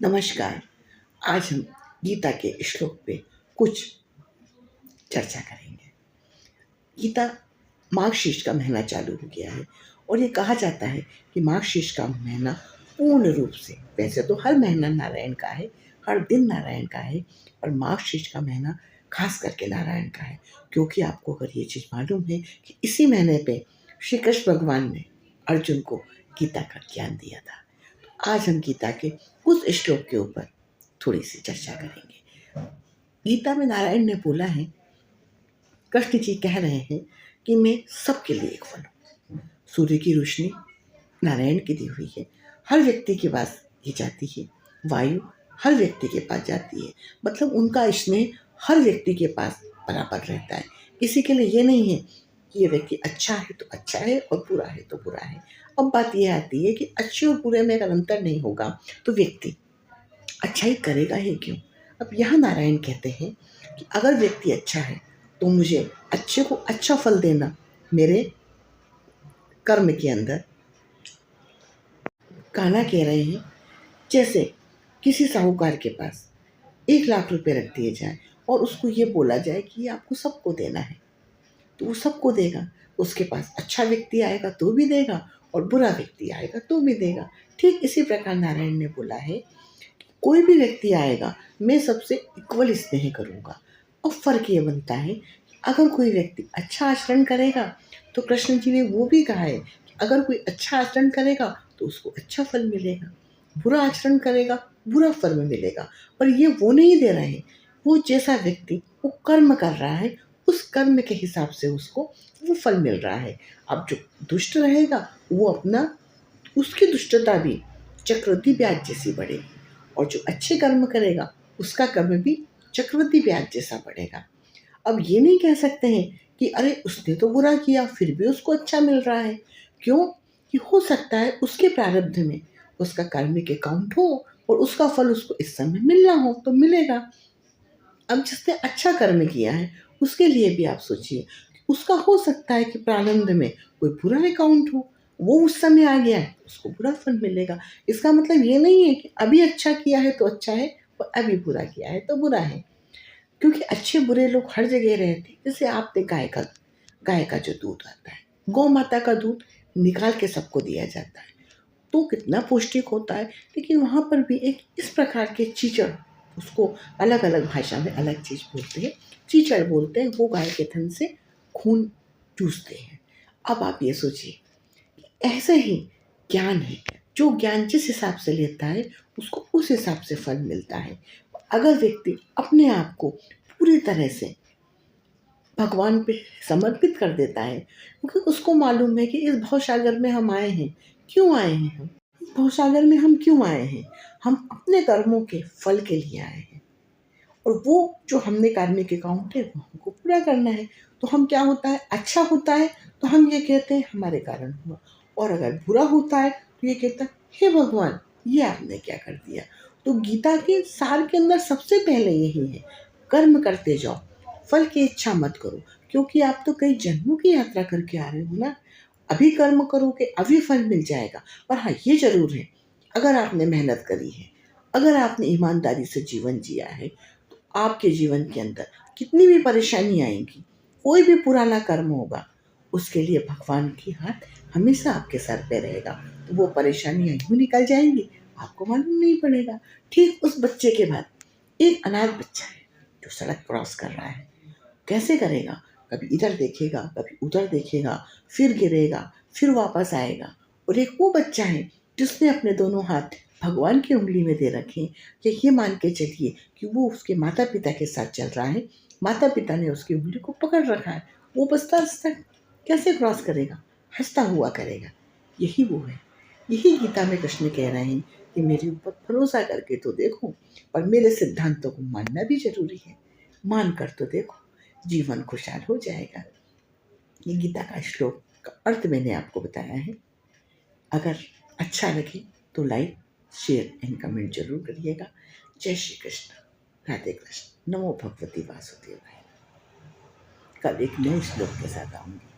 नमस्कार। आज हम गीता के श्लोक पे कुछ चर्चा करेंगे। गीता मार्गशीर्ष का महीना चालू हो गया है और ये कहा जाता है कि मार्गशीर्ष का महीना पूर्ण रूप से, वैसे तो हर महीना नारायण का है, हर दिन नारायण का है, पर मार्गशीर्ष का महीना खास करके नारायण का है। क्योंकि आपको अगर ये चीज़ मालूम है कि इसी महीने पे श्री कृष्ण भगवान ने अर्जुन को गीता का ज्ञान दिया था। तो आज हम गीता के कुछ श्लोक के ऊपर थोड़ी सी चर्चा करेंगे। गीता में नारायण ने बोला है, कृष्ण जी कह रहे हैं कि मैं सबके लिए एक फल हूँ। सूर्य की रोशनी नारायण की दी हुई है, हर व्यक्ति के पास ये जाती है। वायु हर व्यक्ति के पास जाती है, मतलब उनका स्नेह हर व्यक्ति के पास बराबर रहता है। किसी के लिए ये नहीं है कि ये व्यक्ति अच्छा है तो अच्छा है और बुरा है तो बुरा है। अब बात यह आती है कि अच्छे और बुरे में अगर अंतर नहीं होगा तो व्यक्ति अच्छाई करेगा ही क्यों। अब यहाँ नारायण कहते हैं कि अगर व्यक्ति अच्छा है तो मुझे अच्छे को अच्छा फल देना मेरे कर्म के अंदर। कान्हा कह रहे हैं, जैसे किसी साहूकार के पास 1 लाख रुपए रख दिए जाए और उसको ये बोला जाए कि ये आपको सबको देना है, तो वो सबको देगा। उसके पास अच्छा व्यक्ति आएगा तो भी देगा और बुरा व्यक्ति आएगा तो भी देगा। ठीक इसी प्रकार नारायण ने बोला है, कोई भी व्यक्ति आएगा मैं सबसे इक्वल स्नेह करूँगा। अब फर्क ये बनता है कि अगर कोई व्यक्ति अच्छा आचरण करेगा तो कृष्ण जी ने वो भी कहा है कि अगर कोई अच्छा आचरण करेगा तो उसको अच्छा फल मिलेगा, बुरा आचरण करेगा बुरा फल मिलेगा। पर ये वो नहीं दे रहे हैं, वो जैसा व्यक्ति वो कर्म कर रहा है उस कर्म के हिसाब से उसको वो फल मिल रहा है। अब जो दुष्ट रहेगा वो अपना, उसकी दुष्टता भी चक्रवृद्धि ब्याज जैसी बढ़ेगी और जो अच्छे कर्म करेगा उसका कर्म भी चक्रवृद्धि ब्याज जैसा बढ़ेगा। अब ये नहीं कह सकते हैं कि अरे उसने तो बुरा किया फिर भी उसको अच्छा मिल रहा है। क्यों? कि हो सकता है उसके प्रारब्ध में उसका कार्मिक अकाउंट हो और उसका फल उसको इस समय मिलना हो तो मिलेगा। अब जिसने अच्छा कर्म किया है उसके लिए भी आप सोचिए, उसका हो सकता है कि प्रारंभ में कोई बुरा अकाउंट हो, वो उस समय आ गया है उसको बुरा फल मिलेगा। इसका मतलब ये नहीं है कि अभी अच्छा किया है तो अच्छा है और अभी बुरा किया है तो बुरा है। क्योंकि अच्छे बुरे लोग हर जगह रहते हैं। जैसे आपने गाय का जो दूध आता है, गौ माता का दूध निकाल के सबको दिया जाता है तो कितना पौष्टिक होता है। लेकिन वहाँ पर भी एक इस प्रकार के चीचड़, उसको अलग अलग भाषा में अलग चीज़ बोलते हैं, चीचड़ बोलते हैं, वो गाय के थन से खून चूसते हैं। अब आप ये सोचिए, ऐसे ही ज्ञान है, जो ज्ञान जिस हिसाब से लेता है उसको उस हिसाब से फल मिलता है। अगर व्यक्ति अपने आप को पूरी तरह से भगवान पे समर्पित कर देता है, क्योंकि उसको मालूम है कि इस भवसागर में हम आए हैं, क्यों आए हैं हम, इस भवसागर में हम क्यों आए हैं, हम अपने कर्मों के फल के लिए आए हैं और वो जो हमने कार्मिक अकाउंट है वो हमको पूरा करना है। तो हम क्या होता है, अच्छा होता है तो हम ये कहते हैं हमारे कारण हुआ, और अगर बुरा होता है तो ये कहता है हे भगवान ये आपने क्या कर दिया। तो गीता के सार के अंदर सबसे पहले यही है, कर्म करते जाओ, फल की इच्छा मत करो। क्योंकि आप तो कई जन्मों की यात्रा करके आ रहे हो ना, अभी कर्म करोगे अभी फल मिल जाएगा। पर हाँ ये जरूर है, अगर आपने मेहनत करी है, अगर आपने ईमानदारी से जीवन जिया है, आपके जीवन के अंदर कितनी भी परेशानी आएंगी, कोई भी पुराना कर्म होगा, उसके लिए भगवान की हाथ हमेशा आपके सर पे रहेगा। तो वो परेशानियां यूं निकल जाएंगी, आपको मालूम नहीं पड़ेगा। ठीक उस बच्चे के बाद एक अनाथ बच्चा है जो सड़क क्रॉस कर रहा है, कैसे करेगा, कभी इधर देखेगा कभी उधर देखेगा, फिर गिरेगा फिर वापस आएगा। और एक वो बच्चा है जिसने अपने दोनों हाथ भगवान की उंगली में दे रखे हैं, कि ये मान के चलिए कि वो उसके माता पिता के साथ चल रहा है, माता पिता ने उसकी उंगली को पकड़ रखा है, वो बसता हंसता कैसे क्रॉस करेगा, हंसता हुआ करेगा। यही वो है, यही गीता में कृष्ण कह रहे हैं कि मेरे ऊपर भरोसा करके तो देखो, पर मेरे सिद्धांतों को मानना भी जरूरी है, मान कर तो देखो, जीवन खुशहाल हो जाएगा। ये गीता का श्लोक का अर्थ मैंने आपको बताया है। अगर अच्छा लगे तो लाइक शेयर एंड कमेंट जरूर करिएगा। जय श्री कृष्ण, राधे कृष्ण, नमो भगवती वासुदेवाय। कल एक नए श्लोक के साथ आऊंगी।